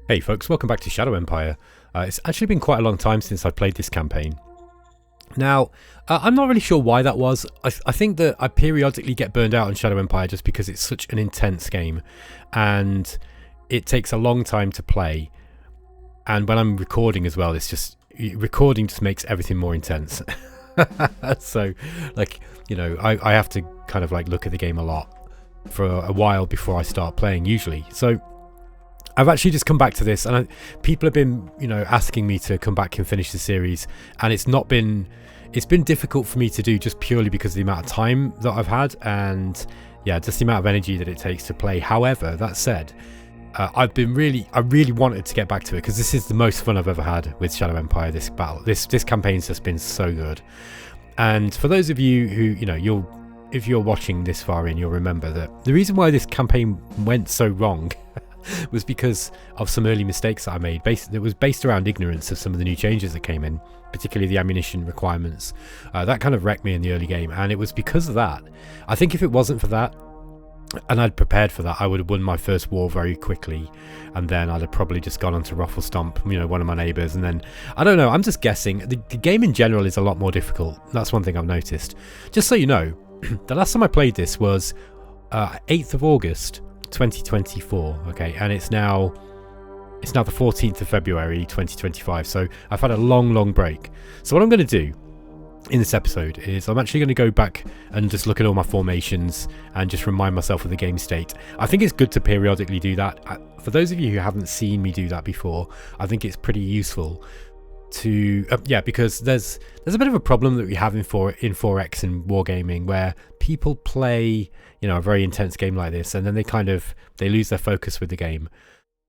Hey folks, welcome back to Shadow Empire. It's actually been quite a long time since I played this campaign. Now, I'm not really sure why that was. I think that I periodically get burned out on Shadow Empire just because it's such an intense game and it takes a long time to play. And when I'm recording as well, it's just, recording just makes everything more intense. So, like, you know, I have to kind of like look at the game a lot for a while before I start playing usually. So I've actually just come back to this, and people have been, you know, asking me to come back and finish the series, and it's been difficult for me to do just purely because of the amount of time that I've had, and yeah, just the amount of energy that it takes to play. However, that said, I really wanted to get back to it because this is the most fun I've ever had with Shadow Empire. This campaign's just been so good, and for those of you who, you know, if you're watching this far in, you'll remember that the reason why this campaign went so wrong was because of some early mistakes that I made. That was based around ignorance of some of the new changes that came in, particularly the ammunition requirements. That kind of wrecked me in the early game, and it was because of that. I think if it wasn't for that, and I'd prepared for that, I would have won my first war very quickly, and then I'd have probably just gone on to Ruffle Stomp, you know, one of my neighbours, and then, I don't know, I'm just guessing. The game in general is a lot more difficult. That's one thing I've noticed. Just so you know, the last time I played this was 8th of August 2024, okay, and it's now the 14th of February 2025, so I've had a long break. So what I'm going to do in this episode is I'm actually going to go back and just look at all my formations and just remind myself of the game state. I think it's good to periodically do that. For those of you who haven't seen me do that before, I think it's pretty useful to because there's a bit of a problem that we have in 4X and wargaming, where people play, you know, a very intense game like this, and then they lose their focus with the game,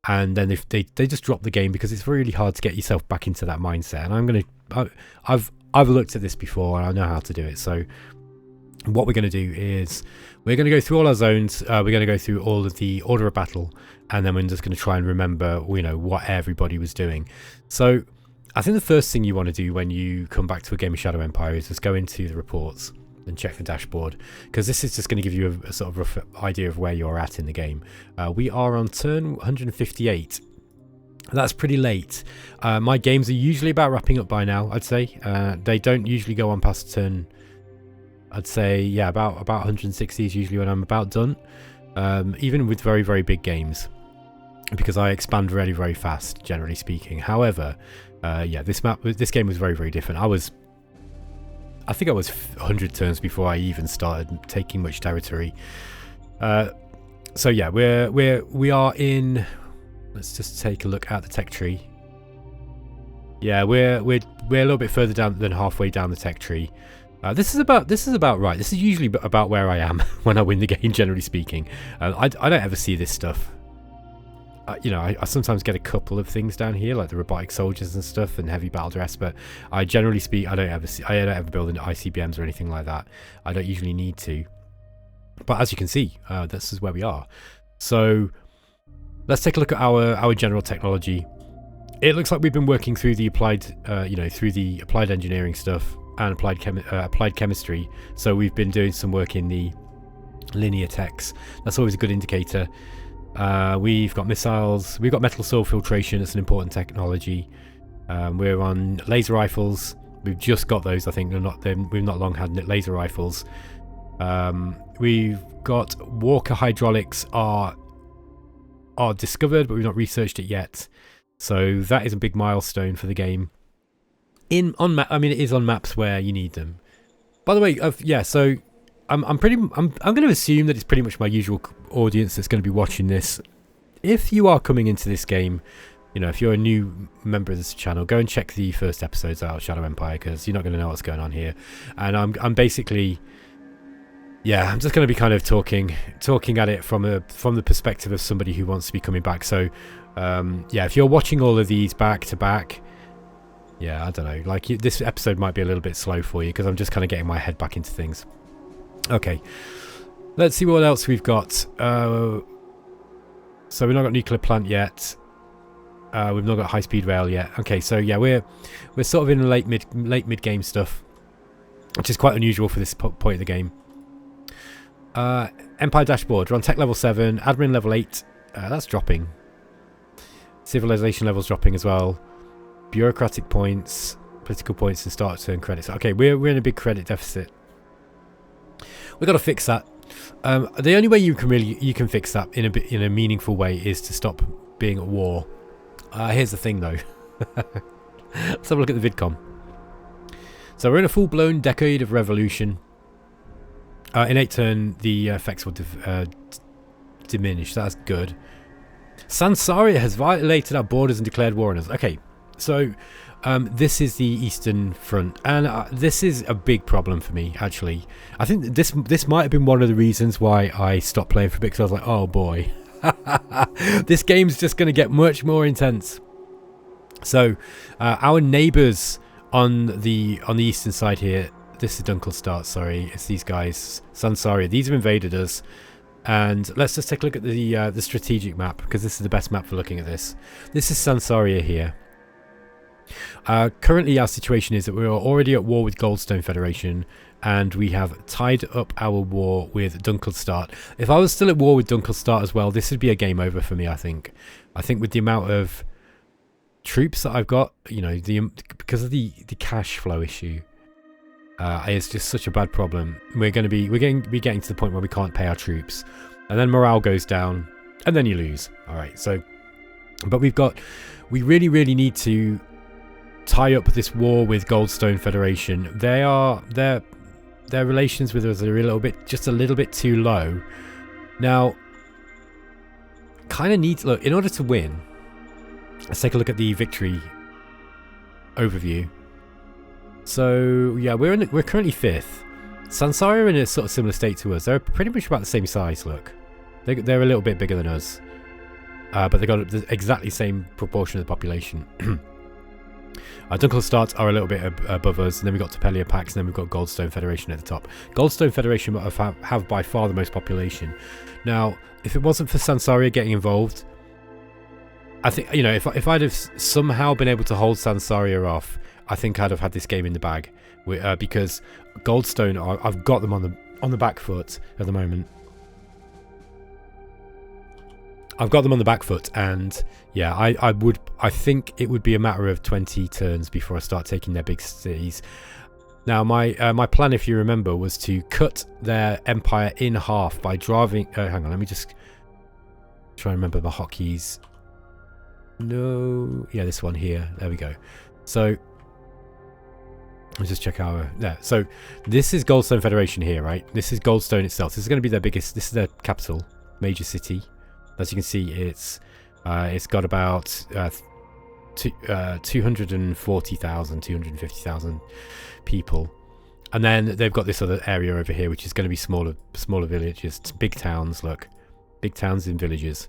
and then they just drop the game because it's really hard to get yourself back into that mindset. And I've looked at this before and I know how to do it. So what we're going to do is we're going to go through all our zones, we're going to go through all of the order of battle, and then we're just going to try and remember, you know, what everybody was doing. So I think the first thing you want to do when you come back to a game of Shadow Empire is just go into the reports and check the dashboard, because this is just going to give you a sort of rough idea of where you're at in the game. We are on turn 158. That's pretty late. My games are usually about wrapping up by now, I'd say. They don't usually go on past turn, I'd say, yeah, about 160 is usually when I'm about done, even with very big games, because I expand very fast, generally speaking. However, yeah, this game was very different. I think I was 100 turns before I even started taking much territory. So yeah, we are in. Let's just take a look at the tech tree. Yeah, we're a little bit further down than halfway down the tech tree. This is about right. This is usually about where I am when I win the game, generally speaking. I don't ever see this stuff. You know, I sometimes get a couple of things down here, like the robotic soldiers and stuff, and heavy battle dress. But I generally speak, I don't ever build into ICBMs or anything like that. I don't usually need to. But as you can see, this is where we are. So let's take a look at our general technology. It looks like we've been working through the applied, through the applied engineering stuff and applied chemistry. So we've been doing some work in the linear techs. That's always a good indicator. We've got missiles, we've got metal soil filtration. It's an important technology. We're on laser rifles. We've just got those, I think. We've not long had laser rifles. We've got Walker hydraulics are discovered, but we've not researched it yet. So that is a big milestone for the game. It is on maps where you need them. By the way, so I'm going to assume that it's pretty much my usual audience that's going to be watching this. If you are coming into this game, you know, if you're a new member of this channel, go and check the first episodes out of Shadow Empire, because you're not going to know what's going on here. And I'm basically, yeah, I'm just going to be kind of talking at it from the perspective of somebody who wants to be coming back. So yeah, if you're watching all of these back to back, yeah, I don't know, like this episode might be a little bit slow for you because I'm just kind of getting my head back into things. Okay, let's see what else we've got. So we've not got nuclear plant yet. We've not got high speed rail yet. Okay, so yeah, we're sort of in late mid game stuff, which is quite unusual for this point of the game. Empire dashboard. We're on tech level 7, admin level 8. That's dropping. Civilization levels dropping as well. Bureaucratic points, political points, and start to earn credits. Okay, we're in a big credit deficit. We've got to fix that. The only way you can fix that in a meaningful way is to stop being at war. Here's the thing though. Let's have a look at the vidcom. So we're in a full-blown decade of revolution. In 8 turn, the effects will diminish. That's good. Sansaria has violated our borders and declared war on us. Okay, so this is the Eastern Front, and this is a big problem for me, actually. I think this might have been one of the reasons why I stopped playing for a bit, because I was like, oh boy, this game's just going to get much more intense. So our neighbours on the eastern side here, this is Dunkelstart, sorry, it's these guys, Sansaria. These have invaded us. And let's just take a look at the strategic map, because this is the best map for looking at this. This is Sansaria here. Currently our situation is that we are already at war with Goldstone Federation, and we have tied up our war with Dunkelstart. If I was still at war with Dunkelstart as well, this would be a game over for me, I think. I think with the amount of troops that I've got, you know, because of the cash flow issue, it's just such a bad problem. We're going to be getting to the point where we can't pay our troops, and then morale goes down, and then you lose. All right, so, but we really need to tie up this war with Goldstone Federation. Their relations with us are just a little bit too low. Now, kind of needs, look, in order to win, let's take a look at the victory overview. So yeah, we're currently 5th. Sansaria are in a sort of similar state to us. They're pretty much about the same size. Look, they're a little bit bigger than us, but they got the exactly same proportion of the population. Dunkelstart are a little bit above us, and then we've got Tepelia Pax, and then we've got Goldstone Federation at the top. Goldstone Federation have by far the most population. Now, if it wasn't for Sansaria getting involved, I think, you know, if I'd have somehow been able to hold Sansaria off, I think I'd have had this game in the bag, because Goldstone, I've got them on the back foot at the moment. I've got them on the back foot, and yeah, I think it would be a matter of 20 turns before I start taking their big cities. Now, my plan, if you remember, was to cut their empire in half by driving. Hang on, let me just try and remember my hotkeys. No, yeah, this one here. There we go. So let's just check our there. So this is Goldstone Federation here, right? This is Goldstone itself. This is going to be their biggest. This is their capital, major city. As you can see, it's got about 240,000, 250,000 people, and then they've got this other area over here, which is going to be smaller villages, big towns. Look, big towns in villages.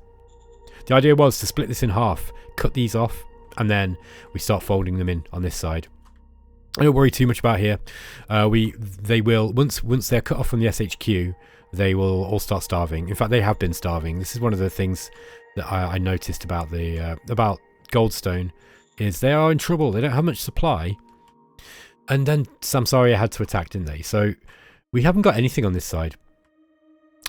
The idea was to split this in half, cut these off, and then we start folding them in on this side. I don't worry too much about here. They will once they're cut off from the SHQ. They will all start starving. In fact, they have been starving. This is one of the things that I noticed about about Goldstone, is they are in trouble. They don't have much supply. And then Samsaria had to attack, didn't they? So we haven't got anything on this side.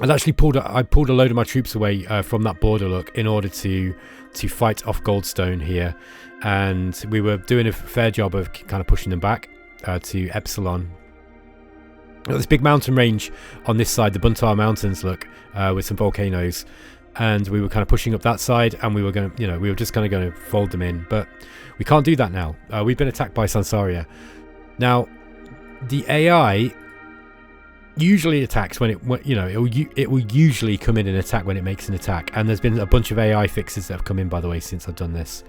I pulled a load of my troops away from that border, look, in order to fight off Goldstone here, and we were doing a fair job of kind of pushing them back to Epsilon. Got this big mountain range on this side, the Buntar Mountains, look, with some volcanoes, and we were kind of pushing up that side, and we were just kind of going to fold them in, but we can't do that now. We've been attacked by Sansaria. Now, the AI usually attacks when it will usually come in and attack when it makes an attack, and there's been a bunch of AI fixes that have come in, by the way, since I've done this,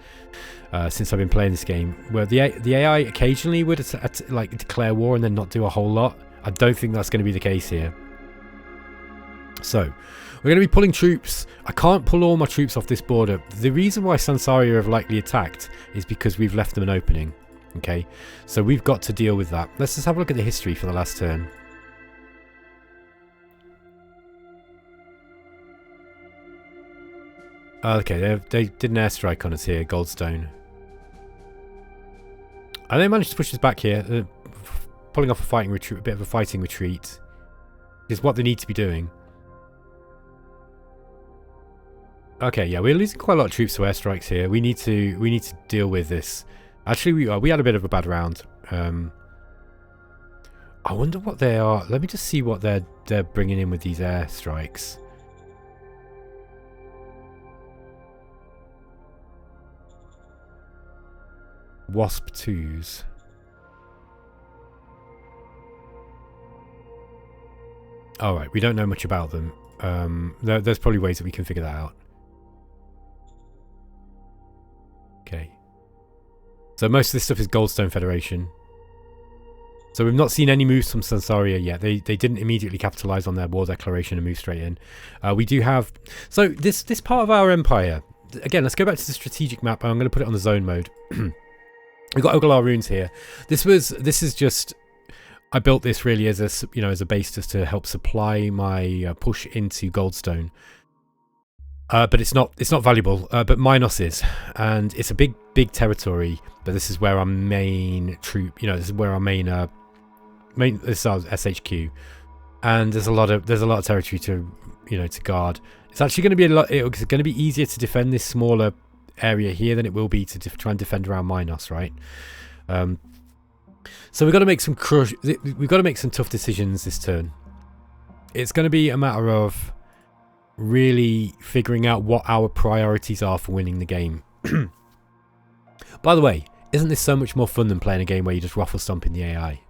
since I've been playing this game, where the AI occasionally would like declare war and then not do a whole lot. I don't think that's going to be the case here. So we're going to be pulling troops. I can't pull all my troops off this border. The reason why Sansaria have likely attacked is because we've left them an opening. Okay, so we've got to deal with that. Let's just have a look at the history for the last turn. Okay, they did an airstrike on us here, Goldstone. And they managed to push us back here, pulling off a bit of a fighting retreat, is what they need to be doing. Okay, yeah, we're losing quite a lot of troops to airstrikes here. We need to deal with this. Actually, we had a bit of a bad round. I wonder what they are. Let me just see what they're bringing in with these airstrikes. Wasp 2s. Alright, we don't know much about them. There's probably ways that we can figure that out. Okay. So most of this stuff is Goldstone Federation. So we've not seen any moves from Sansaria yet. They didn't immediately capitalise on their war declaration and move straight in. We do have... So this part of our empire... Again, let's go back to the strategic map. I'm going to put it on the zone mode. We've got Oglar runes here. This is just... I built this really as a base just to help supply my push into Goldstone. But it's not valuable. But Minos is, and it's a big territory. But this is where our main troop. This is where our main this is our SHQ, and there's a lot of territory to to guard. It's actually going to be it's going to be easier to defend this smaller area here than it will be to try and defend around Minos, right? So we've got to make some tough decisions this turn. It's going to be a matter of really figuring out what our priorities are for winning the game. By the way, isn't this so much more fun than playing a game where you just ruffle stomping the AI?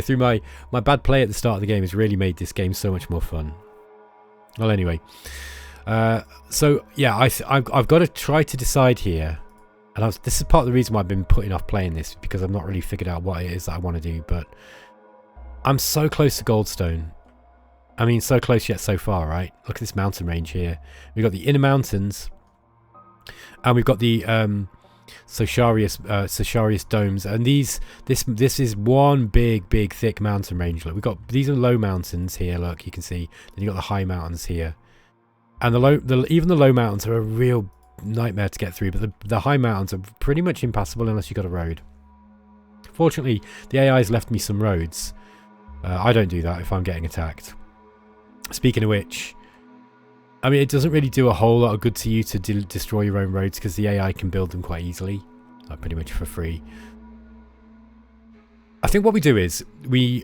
Through my bad play at the start of the game has really made this game so much more fun. Well, anyway, so yeah, I've got to try to decide here. And this is part of the reason why I've been putting off playing this, because I've not really figured out what it is that I want to do. But I'm so close to Goldstone. I mean, so close yet so far, right? Look at this mountain range here. We've got the inner mountains, and we've got the Sociarius domes. And this is one big thick mountain range. Look, these are low mountains here. Look, you can see. Then you've got the high mountains here, and even the low mountains are a real nightmare to get through, but the high mountains are pretty much impassable unless you've got a road. Fortunately, the AI's left me some roads. I don't do that if I'm getting attacked. Speaking of which, I mean, it doesn't really do a whole lot of good to you to destroy your own roads, because the AI can build them quite easily, pretty much for free. I think what we do is we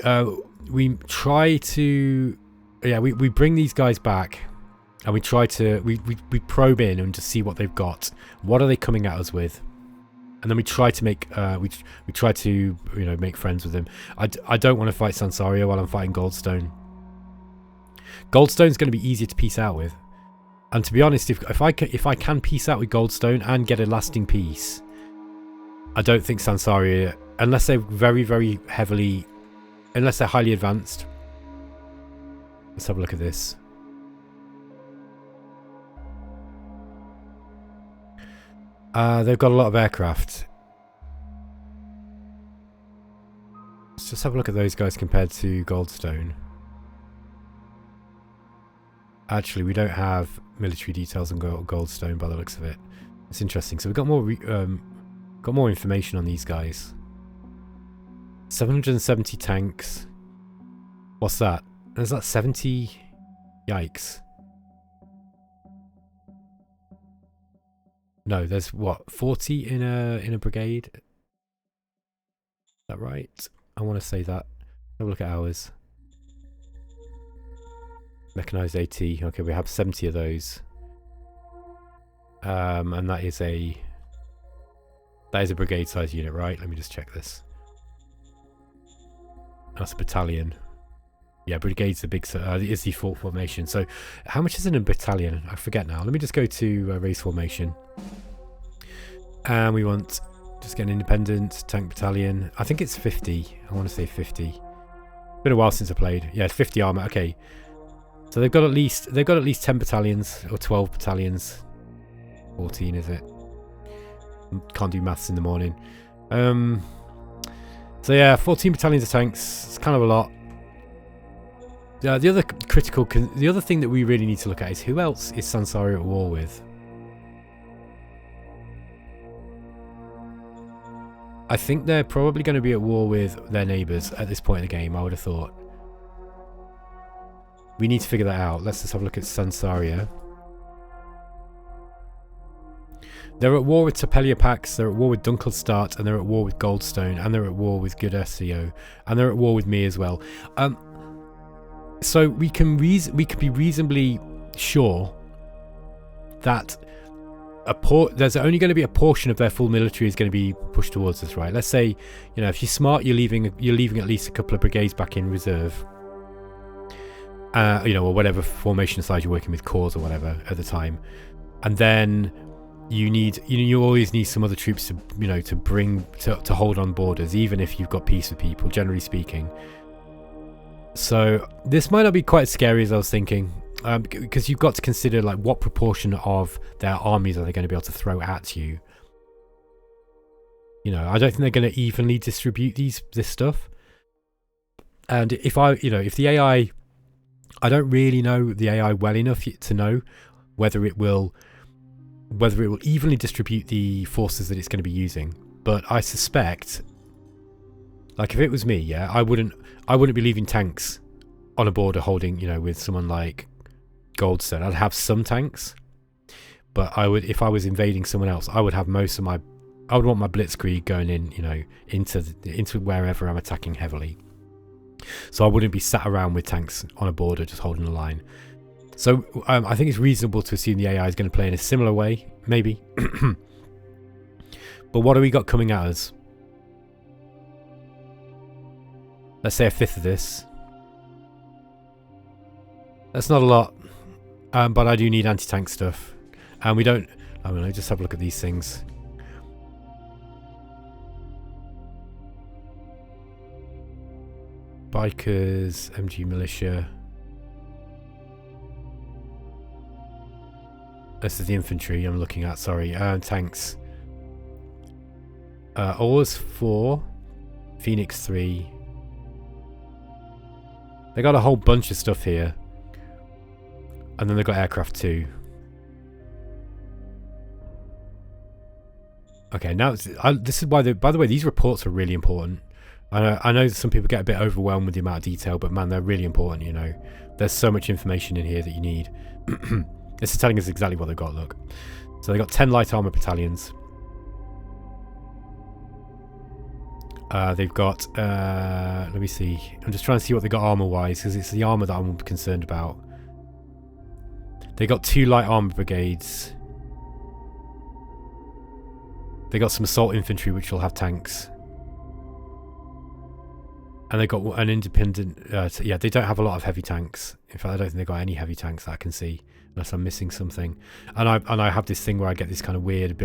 try to we bring these guys back. And we try to we probe in and just see what they've got. What are they coming at us with? And then we try to make we try to make friends with them. I don't want to fight Sansaria while I'm fighting Goldstone. Goldstone's going to be easier to peace out with. And to be honest, if I can peace out with Goldstone and get a lasting peace, I don't think Sansaria, unless they're unless they're highly advanced. Let's have a look at this. They've got a lot of aircraft. Let's just have a look at those guys compared to Goldstone. Actually, we don't have military details on Goldstone by the looks of it. It's interesting. So we've got more information on these guys. 770 tanks. What's that? Is that 70? Yikes. No, there's what, 40 in a brigade? Is that right? I want to say that. Have a look at ours. Mechanized AT. Okay, we have 70 of those. And that is a brigade size unit, right? Let me just check this. That's a battalion. Yeah, brigade's the big is the fort formation. So how much is in a battalion? I forget now. Let me just go to race formation. And we want just get an independent tank battalion. I think it's 50. I want to say 50. Been a while since I played. Yeah, 50 armor. Okay. So they've got at least 10 battalions or 12 battalions. 14 is it? Can't do maths in the morning. So yeah, 14 battalions of tanks. It's kind of a lot. The other thing that we really need to look at is who else is Sansaria at war with? I think they're probably going to be at war with their neighbours at this point in the game, I would have thought. We need to figure that out. Let's just have a look at Sansaria. They're at war with Topeliapax, they're at war with Dunkelstadt, and they're at war with Goldstone, and they're at war with Gudesio, and they're at war with me as well. So we can be reasonably sure that there's only going to be a portion of their full military is going to be pushed towards us, right? Let's say, you know, if you're smart, you're leaving at least a couple of brigades back in reserve. You know, or whatever formation size you're working with, corps or whatever at the time, and then you always need some other troops to, you know, to hold on borders, even if you've got peace with people, generally speaking. So this might not be quite as scary as I was thinking, because you've got to consider, like, what proportion of their armies are they going to be able to throw at you. You know, I don't think they're going to evenly distribute this stuff. And if the AI, I don't really know the AI well enough to know whether it will evenly distribute the forces that it's going to be using. But I suspect, like, if it was me, yeah, I wouldn't be leaving tanks on a border holding, you know, with someone like Goldstone. I'd have some tanks, but if I was invading someone else, I would want my blitzkrieg going in, you know, into wherever I'm attacking heavily. So I wouldn't be sat around with tanks on a border just holding a line. So I think it's reasonable to assume the AI is going to play in a similar way, maybe. But what have we got coming at us? Let's say a fifth of this. That's not a lot, but I do need anti-tank stuff. And we don't... I don't know, just have a look at these things. Bikers, MG militia. This is the infantry I'm looking at, sorry. Tanks. Ors 4. Phoenix 3. They got a whole bunch of stuff here. And then they got aircraft 2. Okay, now this is why by the way, these reports are really important. I know some people get a bit overwhelmed with the amount of detail, but man, they're really important, you know. There's so much information in here that you need. This is telling us exactly what they've got, look. So they got 10 light armor battalions. They've got, let me see. I'm just trying to see what they got armor-wise, because it's the armor that I'm concerned about. They got 2 light armor brigades. They got some assault infantry, which will have tanks. And they got an independent... yeah, they don't have a lot of heavy tanks. In fact, I don't think they got any heavy tanks that I can see, unless I'm missing something. And I have this thing where I get this kind of weird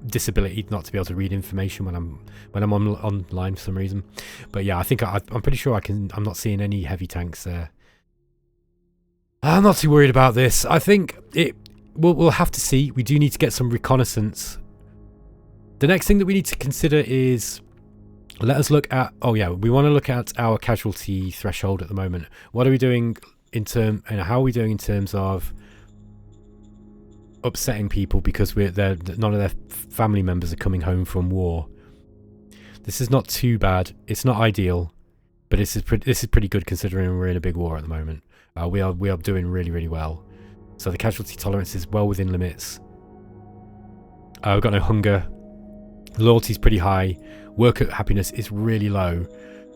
disability not to be able to read information when I'm online for some reason. But yeah, I think I'm pretty sure I'm not seeing any heavy tanks there. I'm not too worried about this. I think we'll have to see. We do need to get some reconnaissance. The next thing that we need to consider is... Let us look at... Oh yeah, we want to look at our casualty threshold at the moment. What are we doing how are we doing in terms of upsetting people because none of their family members are coming home from war? This is not too bad. It's not ideal, but this is pretty good considering we're in a big war at the moment. We are doing really, really well. So the casualty tolerance is well within limits. We've got no hunger. Loyalty is pretty high. Worker happiness is really low.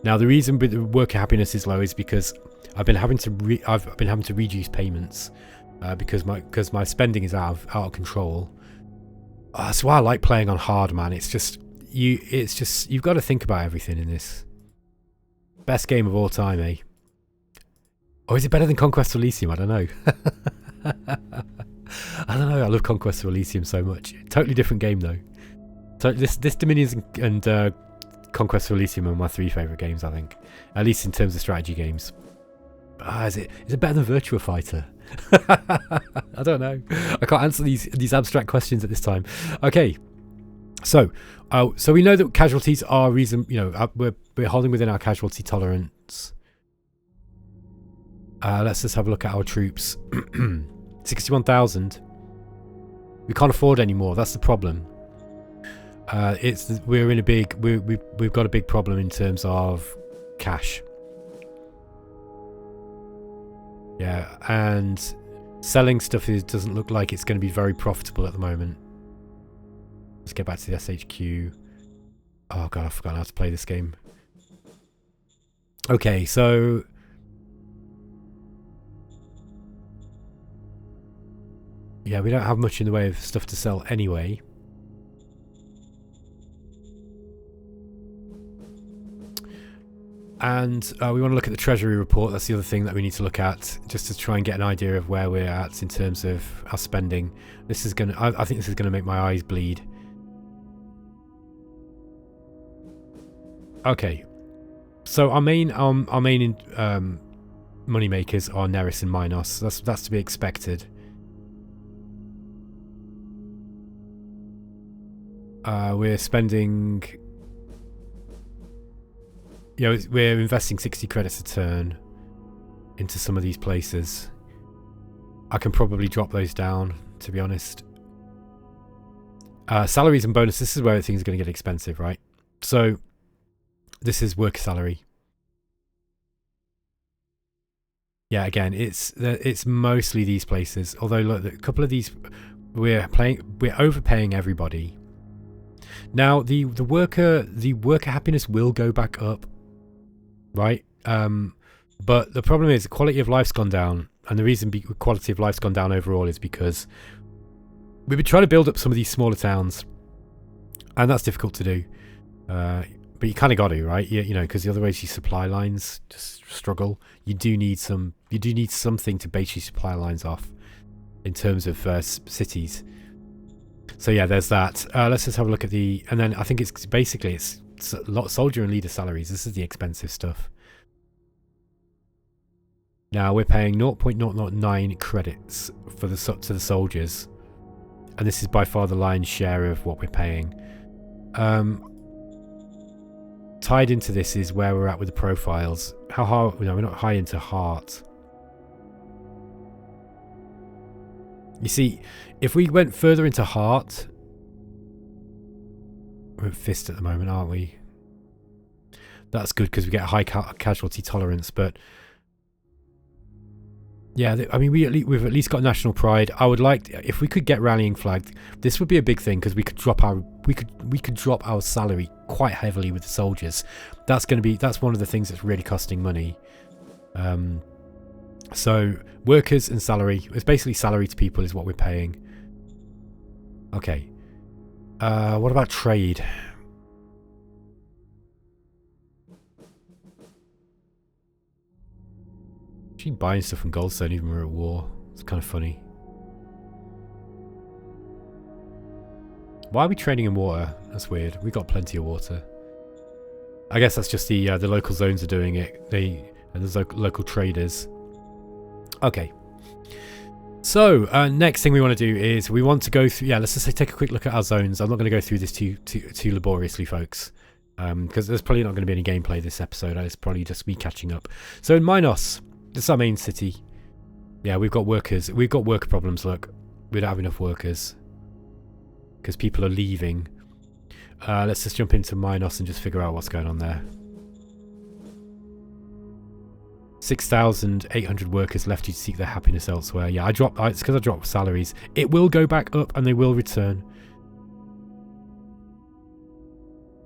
Now the reason the worker happiness is low is because I've been having to reduce payments because my spending is out of control. That's why I like playing on hard, man. It's just you've got to think about everything in this. Best game of all time, eh? Or is it better than Conquest of Elysium? I don't know. I don't know. I love Conquest of Elysium so much. Totally different game though. So this Dominions and Conquest of Elysium are my 3 favourite games, I think. At least in terms of strategy games. Is it better than Virtua Fighter? I don't know. I can't answer these abstract questions at this time. Okay. So we know that casualties are we're holding within our casualty tolerance. Let's just have a look at our troops. 61,000. We can't afford any more. That's the problem. We've got a big problem in terms of cash. Yeah, and selling stuff doesn't look like it's going to be very profitable at the moment. Let's get back to the SHQ. Oh god, I've forgotten how to play this game. Okay, so yeah, we don't have much in the way of stuff to sell anyway. And we want to look at the Treasury report. That's the other thing that we need to look at, just to try and get an idea of where we're at in terms of our spending. This is gonna, I think this is gonna make my eyes bleed. Okay, so our main money makers are Neris and Minos. That's to be expected. We're spending. Yeah, we're investing 60 credits a turn into some of these places. I can probably drop those down, to be honest. Salaries and bonuses, this is where things are going to get expensive, right? So, this is worker salary. Yeah, again, it's mostly these places. Although, look, a couple of these, we're overpaying everybody. Now, the worker happiness will go back up. Right, but the problem is the quality of life's gone down, and the reason quality of life's gone down overall is because we've been trying to build up some of these smaller towns, and that's difficult to do. But you kind of got to, right? You know, because the other ways your supply lines just struggle. You do need something to base your supply lines off in terms of cities. So yeah, there's that. Let's just have a look at the, and then I think it's basically it's a lot of soldier and leader salaries. This is the expensive stuff. Now we're paying 0.009 credits for to the soldiers, and this is by far the lion's share of what we're paying. Tied into this is where we're at with the profiles. How high? No, we're not high into heart. You see, if we went further into heart. We're at fist at the moment, aren't we? That's good because we get a high casualty tolerance, but yeah, I mean, we've at least got national pride. I would like, if we could get rallying flagged, this would be a big thing because we could drop our salary quite heavily with the soldiers. That's one of the things that's really costing money. So workers and salary, it's basically salary to people is what we're paying. Okay. What about trade? Actually buying stuff from Goldstone even when we're at war. It's kind of funny. Why are we trading in water? That's weird. We got plenty of water. I guess that's just the local zones are doing it. And there's local traders. Okay. So, next thing we want to do is we want to go through... Yeah, let's just take a quick look at our zones. I'm not going to go through this too laboriously, folks. Because there's probably not going to be any gameplay this episode. It's probably just me catching up. So, in Minos, this is our main city. Yeah, we've got workers. We've got worker problems, look. We don't have enough workers. Because people are leaving. Let's just jump into Minos and just figure out what's going on there. 6,800 workers left you to seek their happiness elsewhere. Yeah, it's because I dropped salaries. It will go back up and they will return.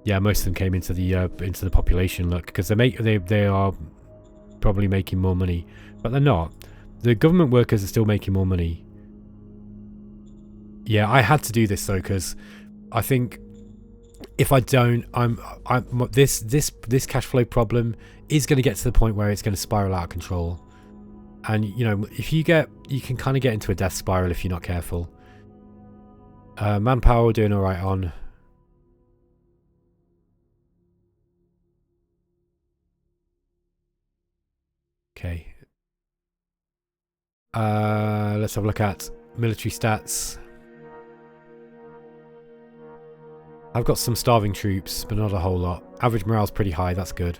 Yeah, most of them came into the population. Look, because they are probably making more money, but they're not. The government workers are still making more money. Yeah, I had to do this though because I think if I don't, this cash flow problem is going to get to the point where it's going to spiral out of control. And you know, if you can kind of get into a death spiral if you're not careful. Manpower we're doing all right on. Okay. Let's have a look at military stats. I've got some starving troops, but not a whole lot. Average morale's pretty high, that's good.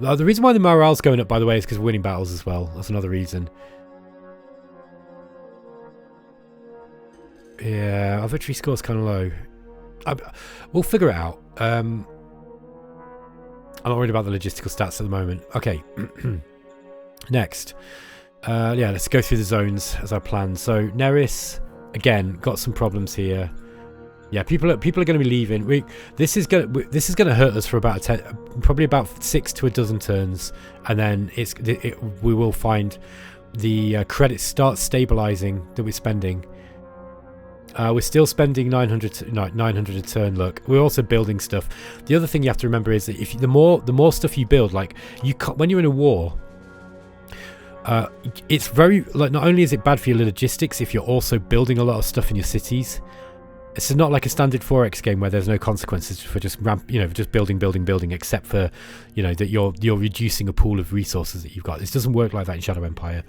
The reason why the morale's going up, by the way, is because we're winning battles as well. That's another reason. Yeah, our victory score's kind of low. We'll figure it out. I'm not worried about the logistical stats at the moment. Okay. Next. Yeah, let's go through the zones as I planned. So, Neris, again, got some problems here. Yeah, people are going to be leaving. This is going to hurt us for about probably about 6 to a dozen turns, and then we will find the credits start stabilizing that we're spending. We're still spending 900 a turn. Look, we're also building stuff. The other thing you have to remember is that if the more stuff you build, like when you're in a war, it's very like, not only is it bad for your logistics if you're also building a lot of stuff in your cities. It's not like a standard 4X game where there's no consequences for just just building, except for, that you're reducing a pool of resources that you've got. This doesn't work like that in Shadow Empire.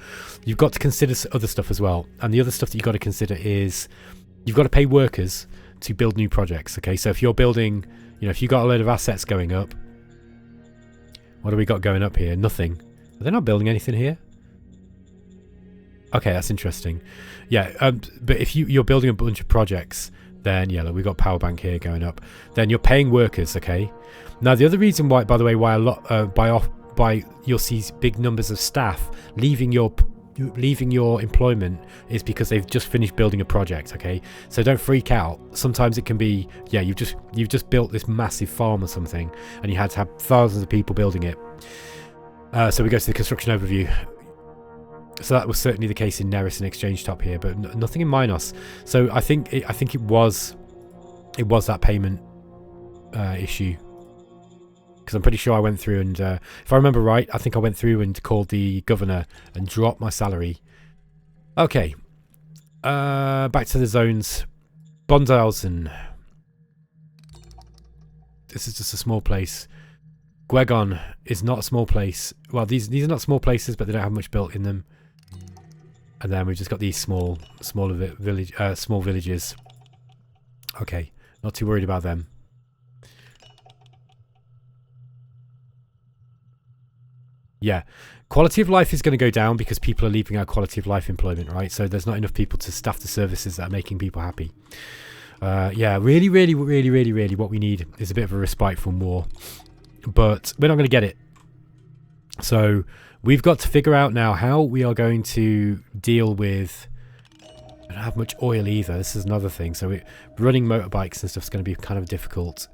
You've got to consider other stuff as well, and the other stuff that you've got to consider is you've got to pay workers to build new projects. Okay, so if you're building, if you've got a load of assets going up, what do we got going up here? Nothing. Are they not building anything here? Okay, that's interesting. Yeah, but if you're building a bunch of projects, then yeah, look, we've got power bank here going up. Then you're paying workers, okay? Now the other reason why, by the way, why a lot you'll see big numbers of staff leaving your employment is because they've just finished building a project, okay? So don't freak out. Sometimes it can be, yeah, you've just built this massive farm or something, and you had to have thousands of people building it. So we go to the construction overview. So that was certainly the case in Neris and Exchange Top here, but nothing in Minos. So I think it was that payment issue, because I'm pretty sure I went through and if I remember right, I think I went through and called the governor and dropped my salary. Okay, back to the zones. Bondhausen. This is just a small place. Gwegon is not a small place. Well, these are not small places, but they don't have much built in them. And then we've just got these small villages. Okay, not too worried about them. Yeah, quality of life is going to go down because people are leaving our quality of life employment, right? So there's not enough people to staff the services that are making people happy. Yeah, really, what we need is a bit of a respite from war. But we're not going to get it. So we've got to figure out now how we are going to deal with... I don't have much oil either. This is another thing. So running motorbikes and stuff is going to be kind of difficult.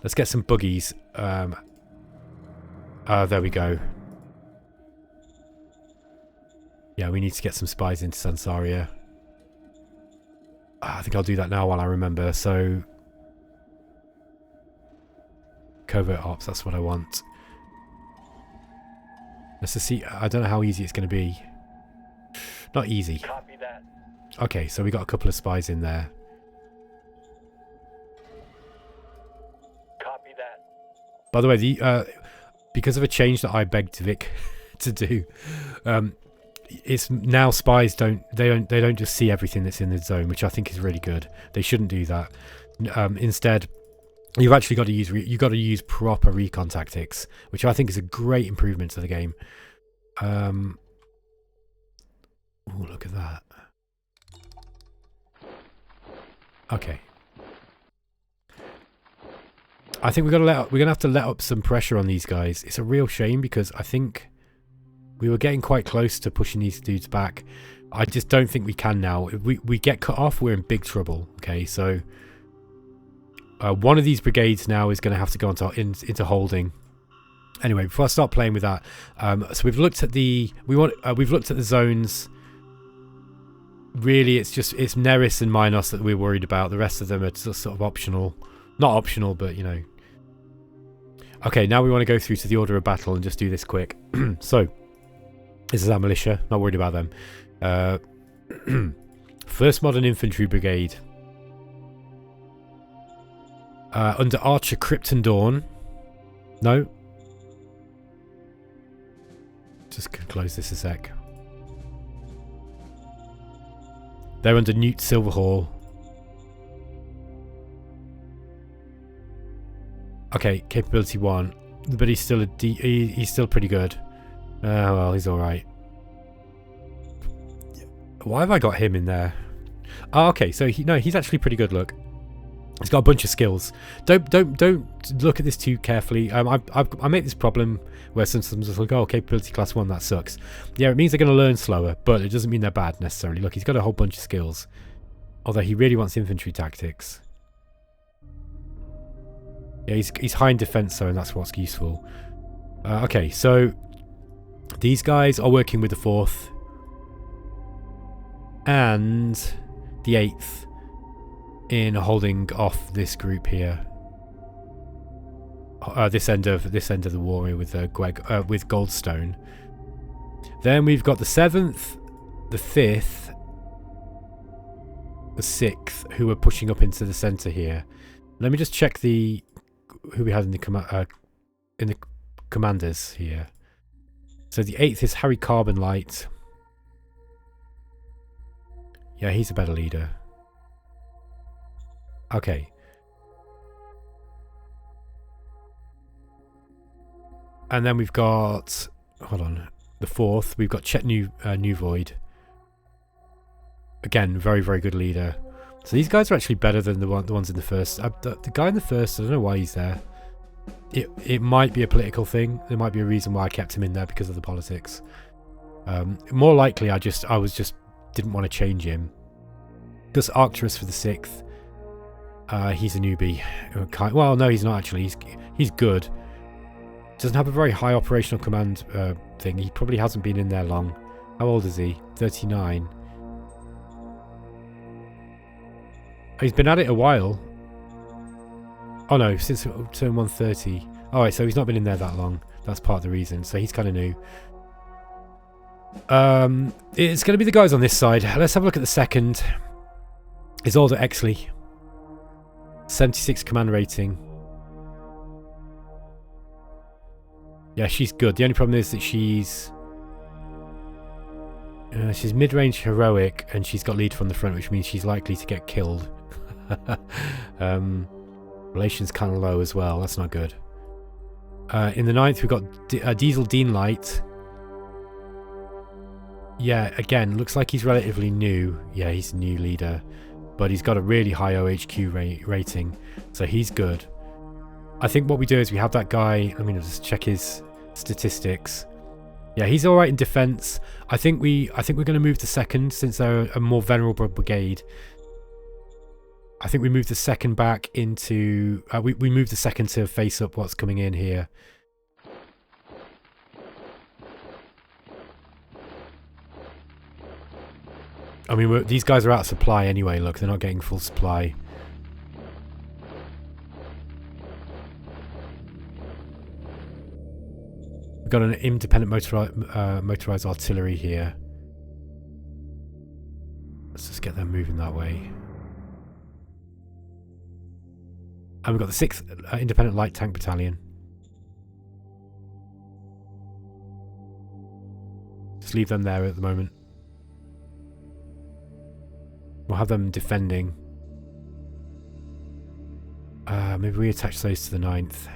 Let's get some buggies. There we go. Yeah, we need to get some spies into Sansaria. I think I'll do that now while I remember. So... Covert ops, that's what I want. Let's just see. I don't know how easy it's going to be. Not easy. Copy that. Okay, so we got a couple of spies in there. Copy that. By the way, because of a change that I begged Vic to do, it's now spies don't just see everything that's in the zone, which I think is really good. They shouldn't do that. Instead, you've actually got to use proper recon tactics, which I think is a great improvement to the game. Oh, look at that. Okay. I think we're gonna have to let up some pressure on these guys. It's a real shame because I think we were getting quite close to pushing these dudes back. I just don't think we can now. If we get cut off, we're in big trouble. Okay, so one of these brigades now is going to have to go into holding. Anyway, before I start playing with that, so we've looked at the zones. Really, it's Neris and Minos that we're worried about. The rest of them are just sort of optional. Not optional, but you know. Okay, now we want to go through to the order of battle and just do this quick. So, this is our militia. Not worried about them. First Modern Infantry Brigade. Under Archer Krypton Dawn. No. Just close this a sec. They're under Newt Silverhall. Okay, capability 1, but he's still he's still pretty good. Well, he's all right. Why have I got him in there? Oh, okay, so he's actually pretty good. Look, he's got a bunch of skills. Don't look at this too carefully. I make this problem where sometimes it's like, oh, capability class 1, that sucks. Yeah, it means they're going to learn slower, but it doesn't mean they're bad necessarily. Look, he's got a whole bunch of skills. Although he really wants infantry tactics. Yeah, he's high in defense though, and that's what's useful. Okay, so these guys are working with the 4th and the 8th in holding off this group here. This end of the war with with Goldstone. Then we've got the 7th, the 5th, the 6th, who are pushing up into the centre here. Let me just check who we had in the commanders here. So the 8th is Harry Carbonlight. Yeah, he's a better leader. Okay. And then we've got, hold on, the 4th. We've got Chet Newvoid. Again, very, very good leader. So these guys are actually better than the ones in the 1st. The guy in the 1st, I don't know why he's there. It might be a political thing. There might be a reason why I kept him in there because of the politics. More likely, I didn't want to change him. Because Arcturus for the 6th. He's a newbie. Well, no, he's not actually. He's good. Doesn't have a very high operational command thing. He probably hasn't been in there long. How old is he? 39. He's been at it a while. Oh no, since turn 130. Alright, so he's not been in there that long. That's part of the reason. So he's kind of new. It's going to be the guys on this side. Let's have a look at the 2nd. Isolde Exley. 76 command rating. Yeah, she's good. The only problem is that she's mid-range heroic and she's got lead from the front, which means she's likely to get killed. Relations kind of low as well. That's not good. In the 9th, we've got Diesel Dean Light. Yeah, again, looks like he's relatively new. Yeah, he's a new leader. But he's got a really high OHQ rating. So he's good. I think what we do is we have that guy. Let me just check his statistics. Yeah, he's all right in defense. I think we're going to move the 2nd since they're a more venerable brigade. I think we move the 2nd back into. We move the 2nd to face up what's coming in here. I mean, these guys are out of supply anyway. Look, they're not getting full supply. We've got an independent motorized artillery here. Let's just get them moving that way. And we've got the 6th Independent Light Tank Battalion. Just leave them there at the moment. We'll have them defending. Maybe we attach those to the 9th.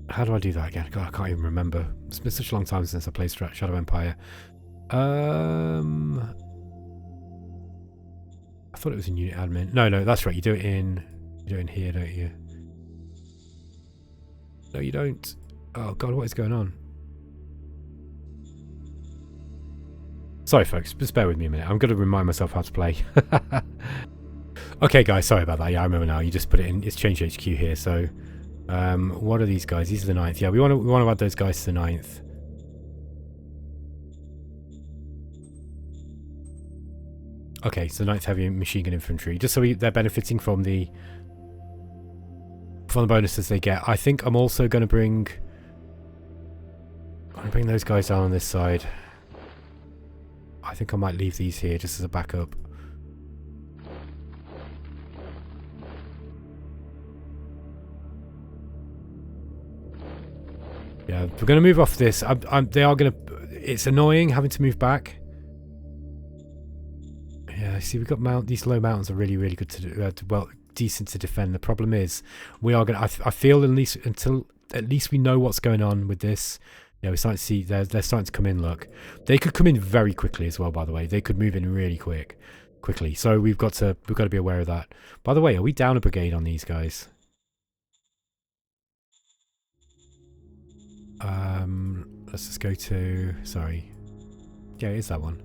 How do I do that again? God, I can't even remember. It's been such a long time since I played Shadow Empire. I thought it was in unit admin. No, that's right. You do it in here, don't you? No, you don't. Oh god, what is going on? Sorry folks, just bear with me a minute. I'm going to remind myself how to play. Okay guys, sorry about that. Yeah, I remember now. You just put it in. It's changed HQ here. So what are these guys? These are the 9th. Yeah, we want to add those guys to the 9th. Okay, so 9th heavy machine gun infantry, just so they're benefiting from the bonuses they get. I think I'm also going to bring those guys down on this side. I think I might leave these here just as a backup. Yeah, we're going to move off this. They are going to. It's annoying having to move back. Yeah, see, we've got these low mountains are really, really good to decent to defend. The problem is, we are going to. I feel until at least we know what's going on with this. Yeah, we're starting to see they're starting to come in. Look, they could come in very quickly as well. By the way, they could move in really quickly. So we've got to be aware of that. By the way, are we down a brigade on these guys? Let's just go to... Sorry. Yeah, it is that one.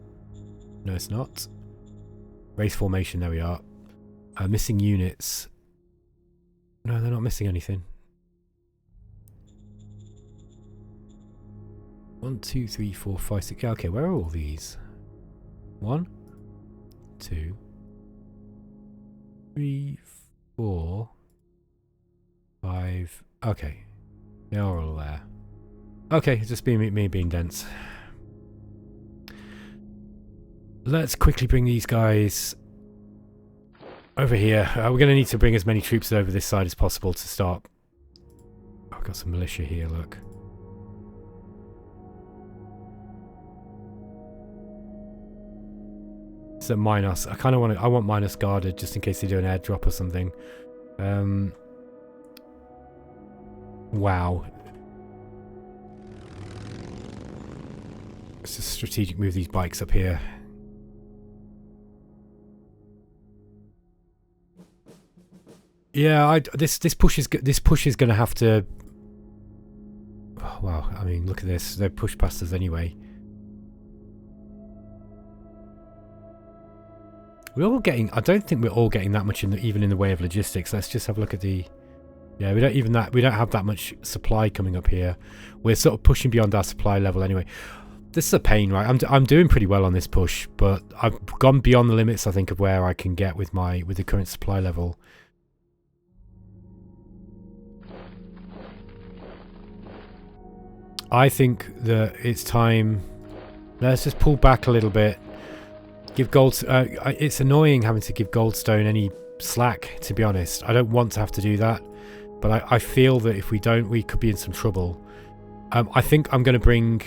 No, it's not. Race formation, there we are. Missing units. No, they're not missing anything. 1, 2, 3, 4, 5, 6. Yeah, okay, where are all these? 1, 2, 3, 4, 5. Okay. They are all there. Okay, just me being dense. Let's quickly bring these guys over here. We're going to need to bring as many troops over this side as possible to start. I've got some militia here, look. It's at Minos. I want Minos guarded just in case they do an airdrop or something. Wow. It's a strategic move, these bikes up here. Yeah, this push is going to have to. Oh, wow, I mean, look at this. They push past us anyway. We're all getting. I don't think we're all getting that much even in the way of logistics. Let's just have a look at the. Yeah, we don't have that much supply coming up here. We're sort of pushing beyond our supply level anyway. This is a pain, right? I'm doing pretty well on this push, but I've gone beyond the limits, I think, of where I can get with the current supply level. I think that it's time. Let's just pull back a little bit. Give gold. It's annoying having to give Goldstone any slack, to be honest. I don't want to have to do that, but I feel that if we don't, we could be in some trouble. I think I'm going to bring.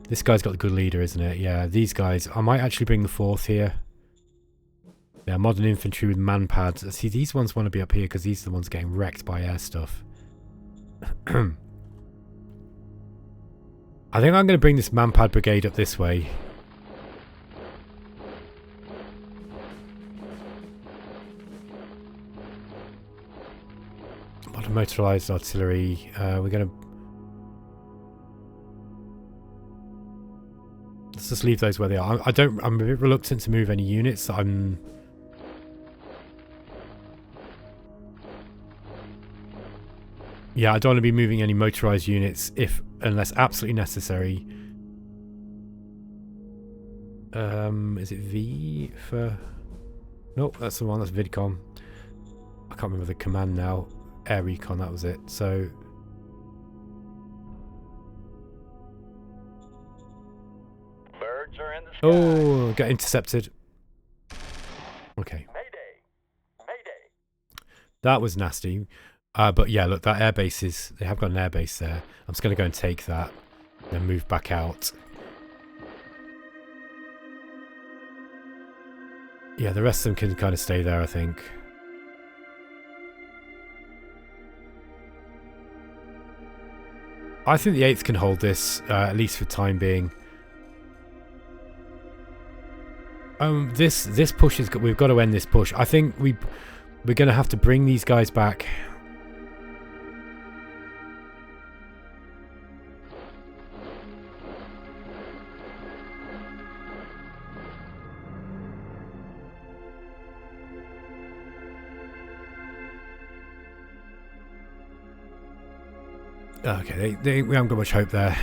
This guy's got the good leader, isn't it? Yeah, these guys. I might actually bring the 4th here. Yeah, modern infantry with man pads. See, these ones want to be up here because these are the ones getting wrecked by air stuff. I think I'm going to bring this manpad brigade up this way. Modern motorized artillery. We're going to... Let's just leave those where they are. I'm a bit reluctant to move any units. Yeah, I don't want to be moving any motorized units unless absolutely necessary. Is it V for... Nope, that's the one. That's Vidcom. I can't remember the command now. Air Recon, that was it. So... Birds are in the sky. Oh, got intercepted. Okay. Mayday. Mayday. That was nasty. But yeah, look, that airbase is... They have got an airbase there. I'm just going to go and take that. Then move back out. Yeah, the rest of them can kind of stay there, I think. I think the 8th can hold this, at least for the time being. This push is... We've got to end this push. I think we're going to have to bring these guys back. Okay, we haven't got much hope there.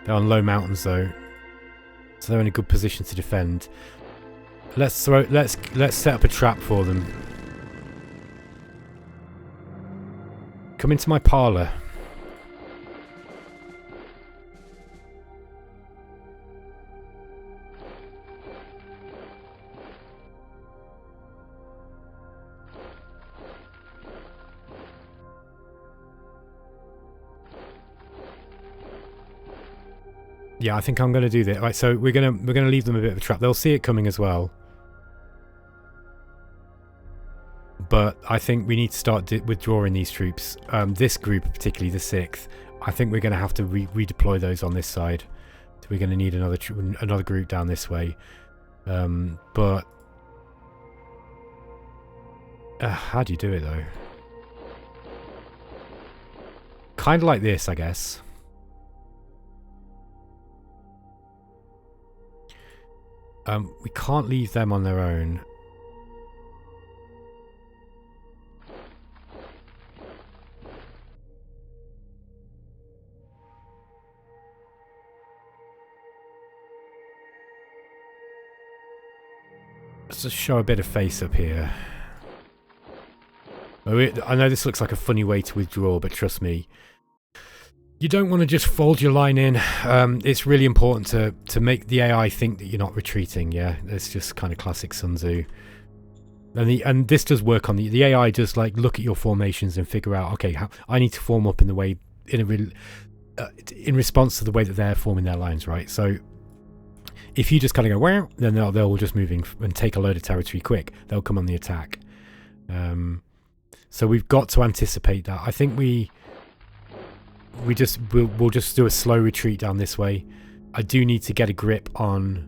They're on low mountains though, so they're in a good position to defend. Let's set up a trap for them. Come into my parlour. Yeah, I think I'm going to do that. Right, so we're gonna leave them a bit of a trap. They'll see it coming as well. But I think we need to start withdrawing these troops. This group, particularly the 6th, I think we're going to have to redeploy those on this side. So we're going to need another group down this way. But how do you do it though? kind of like this, I guess. We can't leave them on their own. Let's just show a bit of face up here. I know this looks like a funny way to withdraw, but trust me, you don't want to just fold your line in. It's really important to make the AI think that you're not retreating. Yeah, it's just kind of classic Sun Tzu. And this does work on the AI. Does like look at your formations and figure out, okay, I need to form up in the way in response to the way that they're forming their lines, right? So if you just kind of go, well, then they'll just move in and take a load of territory quick. They'll come on the attack. So we've got to anticipate that. I think we'll just do a slow retreat down this way. I do need to get a grip on.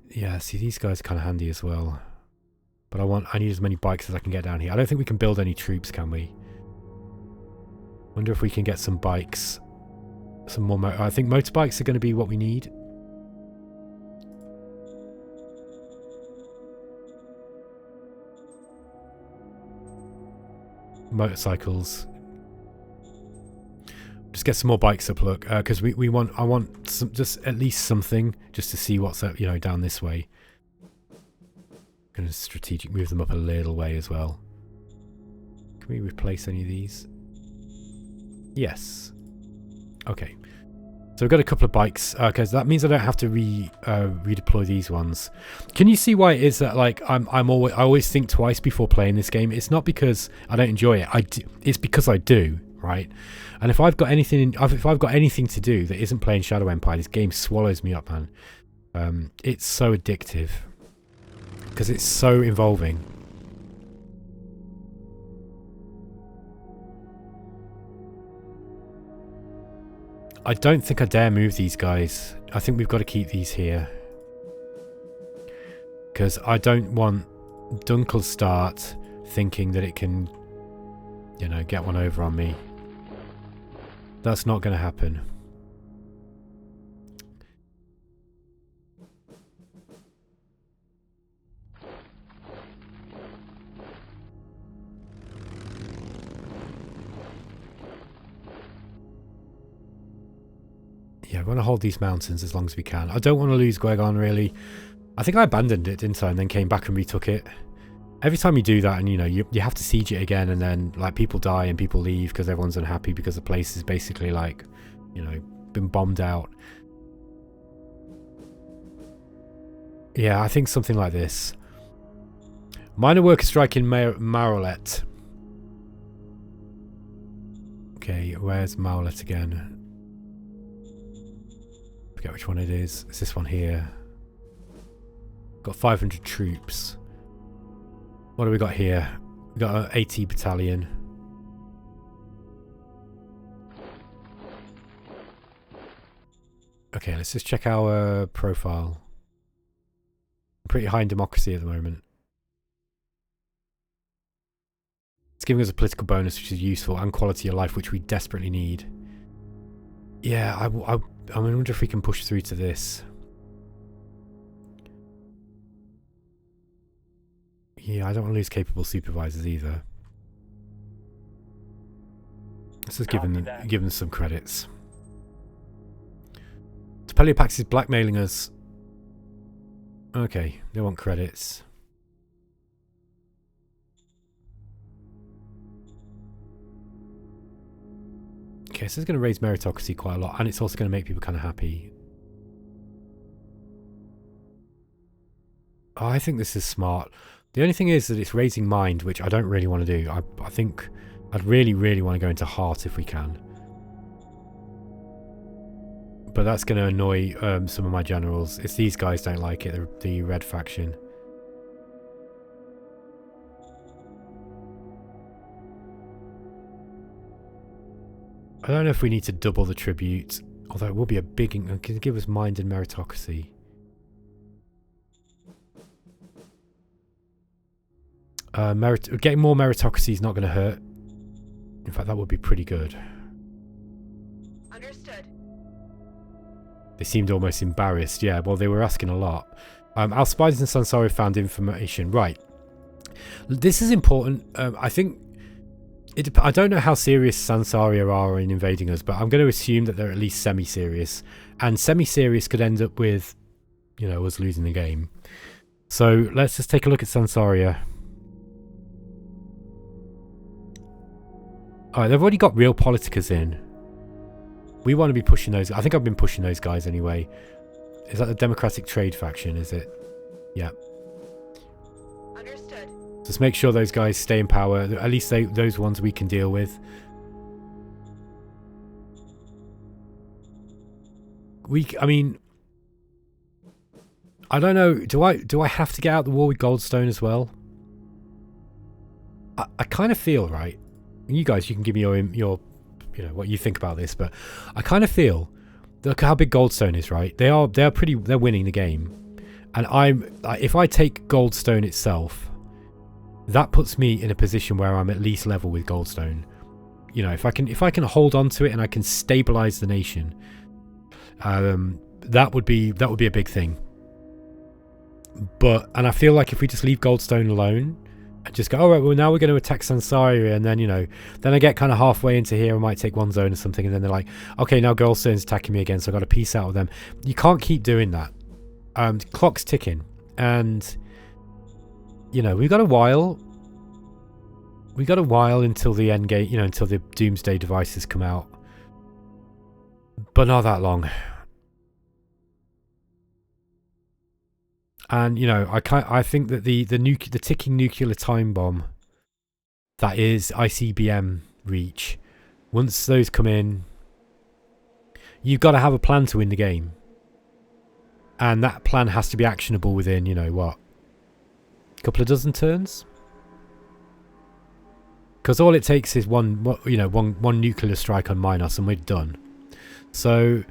Yeah, see, these guys are kind of handy as well. But I need as many bikes as I can get down here. I don't think we can build any troops, can we? Wonder if we can get some bikes. Some more. I think motorbikes are going to be what we need. Motorcycles. Just get some more bikes up, look, because I want some, just at least something, just to see what's up, down this way. Gonna strategic move them up a little way as well. Can we replace any of these? Yes. Okay. So we've got a couple of bikes, because that means I don't have to redeploy these ones. Can you see why it is that like I always think twice before playing this game? It's not because I don't enjoy it. It's because I do, right? And if I've got anything to do that isn't playing Shadow Empire, this game swallows me up, man. It's so addictive because it's so involving. I don't think I dare move these guys. I think we've got to keep these here. Because I don't want Dunkelstart thinking that it can, get one over on me. That's not going to happen. Yeah, we want to hold these mountains as long as we can. I don't want to lose Gwegon, really. I think I abandoned it, didn't I? And then came back and retook it. Every time you do that, and you have to siege it again, and then like people die and people leave because everyone's unhappy because the place is basically like, been bombed out. Yeah, I think something like this. Minor worker strike in Marolet. Okay, where's Marolet again? Forget which one it is. It's this one here. Got 500 troops. What do we got here? We got an AT battalion. Okay, let's just check our profile. I'm pretty high in democracy at the moment. It's giving us a political bonus, which is useful, and quality of life, which we desperately need. Yeah, I wonder if we can push through to this. Yeah, I don't want to lose capable supervisors either. Let's just give them some credits. Topeliopax is blackmailing us. Okay, they want credits. Okay, so it's going to raise meritocracy quite a lot, and it's also going to make people kind of happy. Oh, I think this is smart. The only thing is that it's raising mind, which I don't really want to do. I think I'd really, really want to go into heart if we can. But that's going to annoy some of my generals. It's these guys don't like it, the red faction. I don't know if we need to double the tribute, although it will be a big... It can give us mind and meritocracy. Getting more meritocracy is not going to hurt. In fact, that would be pretty good. Understood. They seemed almost embarrassed. Yeah, well, they were asking a lot. Our spies in Sansaria found information. Right. This is important. I think... I don't know how serious Sansaria are in invading us, but I'm going to assume that they're at least semi-serious. And semi-serious could end up with, you know, us losing the game. So let's just take a look at Sansaria. Alright, they've already got real politicas in. We want to be pushing those. I think I've been pushing those guys anyway. Is that the Democratic Trade faction, is it? Yeah. Understood. Just make sure those guys stay in power. At least those ones we can deal with. I mean... I don't know. Do I have to get out the war with Goldstone as well? I kind of feel, right? You guys, you can give me your you know, what you think about this, but I kind of feel, look how big Goldstone is, right? They're winning the game, and if I take Goldstone itself, that puts me in a position where I'm at least level with Goldstone. You know, if I can hold on to it and I can stabilize the nation, that would be a big thing. And I feel like if we just leave Goldstone alone and just go, all right, well, now we're going to attack Sansaria, and then, you know, then I get kind of halfway into here, I might take one zone or something, and then they're like, okay, now Goldstone's attacking me again, so I've got to peace out with them. You can't keep doing that. Clock's ticking, and, you know, we've got a while until the end game, you know, until the Doomsday devices come out, but not that long. And, you know, I think that the ticking nuclear time bomb that is ICBM reach, once those come in, you've got to have a plan to win the game. And that plan has to be actionable within, you know, what? A couple of dozen turns? Because all it takes is one nuclear strike on Minos and we're done. So...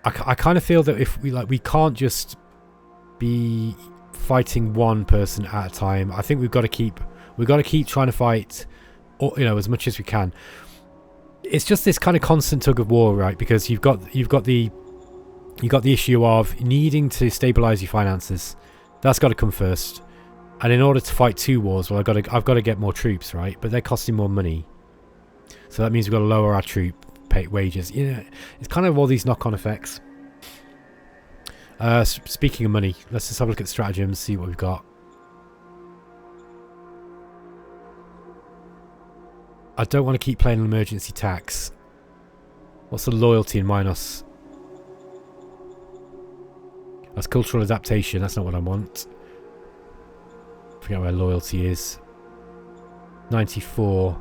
I kind of feel that if we can't just be fighting one person at a time. I think we've got to keep trying to fight, you know, as much as we can. It's just this kind of constant tug of war, right? Because you've got the issue of needing to stabilize your finances. That's got to come first. And in order to fight two wars, well, I've got to get more troops, right? But they're costing more money, so that means we've got to lower our troop wages. Yeah, it's kind of all these knock-on effects. Speaking of money, let's just have a look at stratagems, see what we've got. I don't want to keep playing an emergency tax. What's the loyalty in Minos? That's cultural adaptation. That's not what I want. Forget where loyalty is. 94.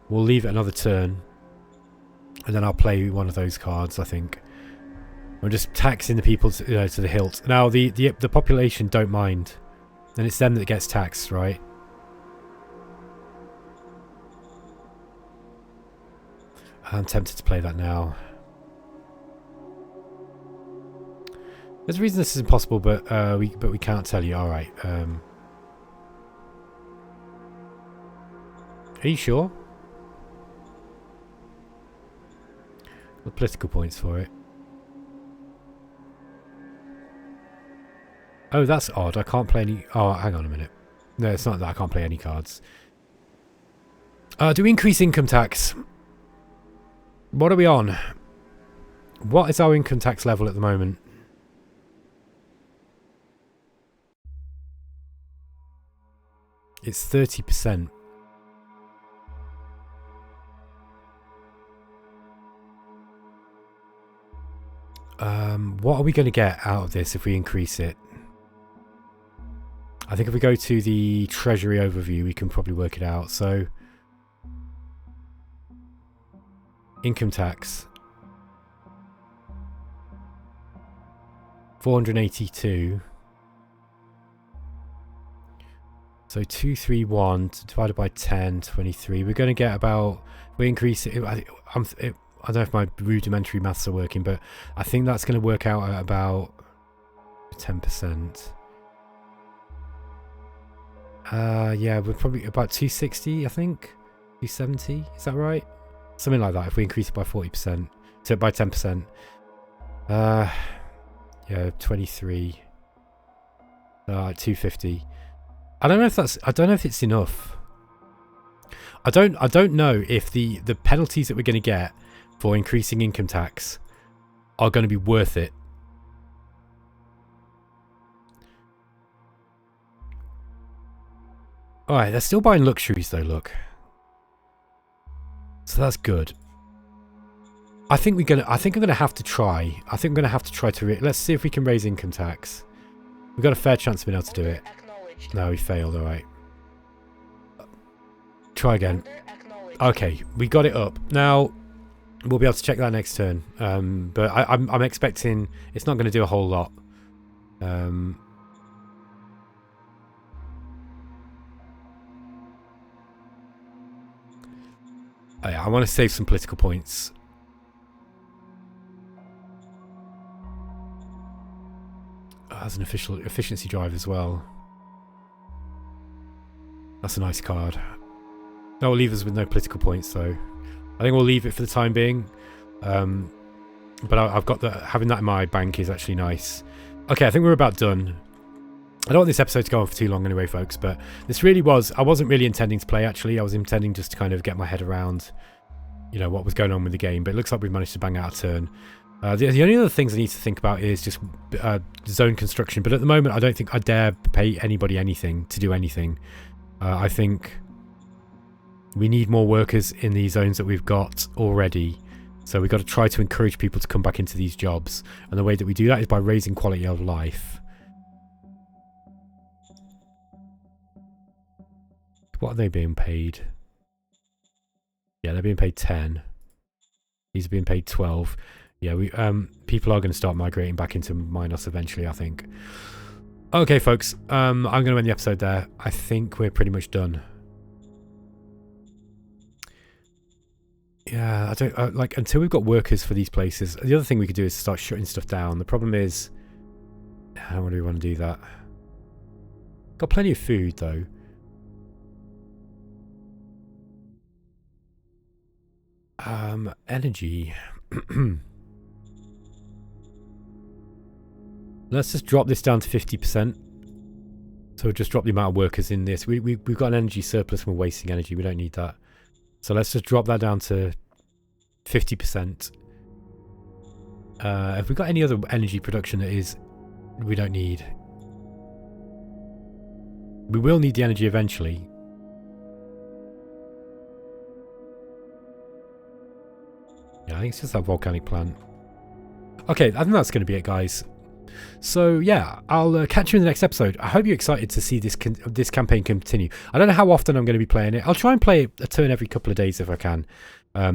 We'll leave it another turn, and then I'll play one of those cards, I think. I'm just taxing the people to the hilt. Now, the population don't mind, and it's them that gets taxed, right? I'm tempted to play that now. There's a reason this is impossible, but we can't tell you. All right. Are you sure? The political points for it. Oh, that's odd. I can't play any... Oh, hang on a minute. No, it's not that I can't play any cards. Do we increase income tax? What are we on? What is our income tax level at the moment? It's 30%. What are we going to get out of this if we increase it? I think if we go to the treasury overview, we can probably work it out. So, income tax. 482. So 231 divided by 10, 23. We're going to get about... We increase it... I don't know if my rudimentary maths are working, but I think that's going to work out at about 10%. Yeah, we're probably about 260, I think. 270, is that right? Something like that, if we increase it by 40%. So by 10%. Yeah, 23. 250. I don't know if it's enough. I don't know if the penalties that we're going to get for increasing income tax are going to be worth it. Alright, they're still buying luxuries though, look. So that's good. I think I'm gonna have to try. I think I'm gonna have to try to let's see if we can raise income tax. We've got a fair chance of being able to do it. No, we failed, alright. Try again. Okay, we got it up. Now, we'll be able to check that next turn. But I'm expecting it's not going to do a whole lot. Oh yeah, I want to save some political points. Oh, that's an efficiency drive as well. That's a nice card. That will leave us with no political points, though. I think we'll leave it for the time being. But I've got that. Having that in my bank is actually nice. Okay, I think we're about done. I don't want this episode to go on for too long anyway, folks. But this really was. I wasn't really intending to play. Actually, I was intending just to kind of get my head around, you know, what was going on with the game. But it looks like we've managed to bang out a turn. The only other things I need to think about is just zone construction. But at the moment, I don't think I dare pay anybody anything to do anything. I think we need more workers in the zones that we've got already. So we've got to try to encourage people to come back into these jobs. And the way that we do that is by raising quality of life. What are they being paid? Yeah, they're being paid 10. These are being paid 12. Yeah, people are going to start migrating back into Minos eventually, I think. Okay, folks. I'm going to end the episode there. I think we're pretty much done. Yeah, I don't like until we've got workers for these places. The other thing we could do is start shutting stuff down. The problem is, how do we want to do that? Got plenty of food though. Energy. Let's just drop this down to 50%. So we'll just drop the amount of workers in this. We've got an energy surplus and we're wasting energy. We don't need that. So let's just drop that down to 50%. Have we got any other energy production that we don't need? We will need the energy eventually. Yeah, I think it's just that volcanic plant. Okay, I think that's going to be it, guys. So yeah, I'll catch you in the next episode. I hope you're excited to see this campaign continue. I don't know how often I'm going to be playing it. I'll try and play a turn every couple of days if I can,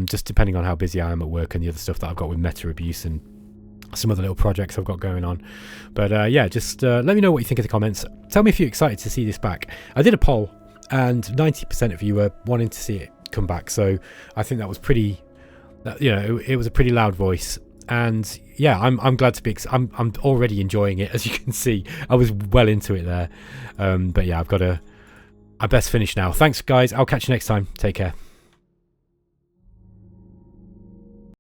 just depending on how busy I am at work and the other stuff that I've got with meta abuse and some other little projects I've got going on. But yeah, just let me know what you think in the comments. Tell me if you're excited to see this back. I did a poll and 90% of you were wanting to see it come back, so I think that was pretty, you know, it was a pretty loud voice. And yeah, I'm glad to be. I'm already enjoying it, as you can see. I was well into it there, but yeah, I best finish now. Thanks, guys. I'll catch you next time. Take care.